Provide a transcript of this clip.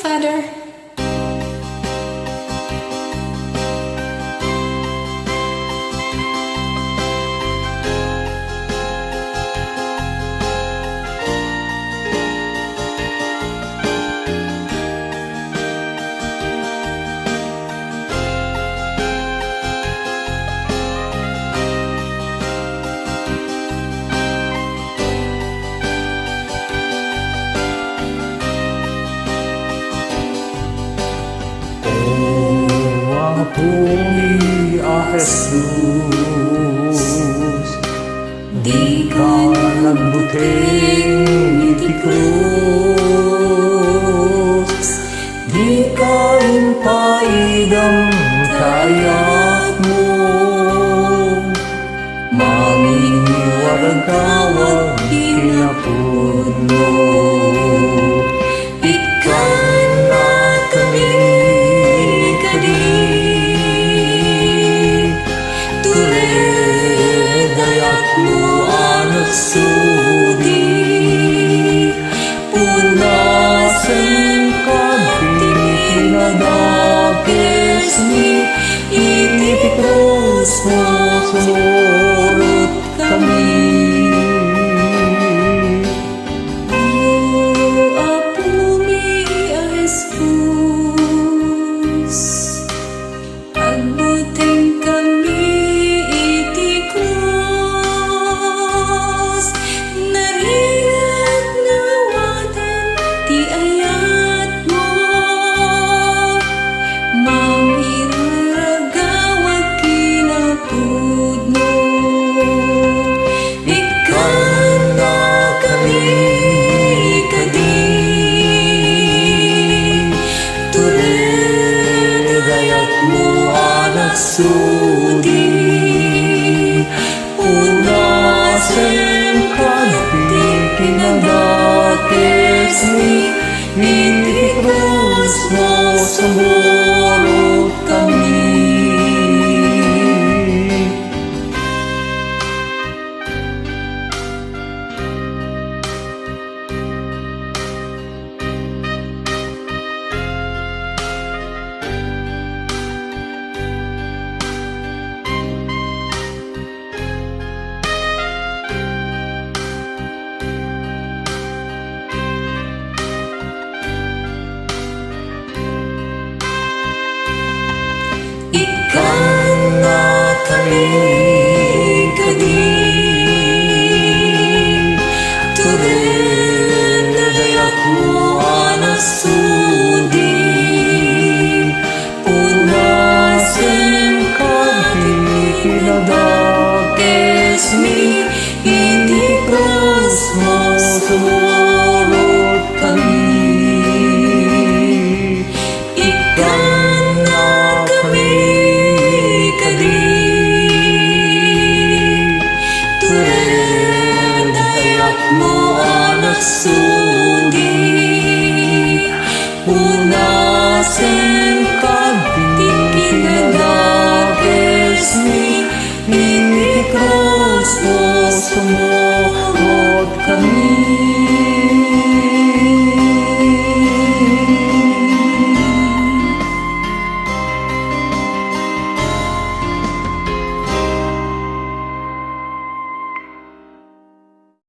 Father. Ampuni a Jesus, di ka nagbuting itikrus, di ka impaidam kayat mo, mangingiwaragawag kinapudno. Sudi punasan kadini pinadakes ni itipros mo sumurot kami. Sudi punasan kadini pinadakes ni itipros mo sumurot kami. Ikan na kami kadi turen na dayak mo anasudi punasan kadini pinadakes mi itipros mo sumurot kami. Mo anak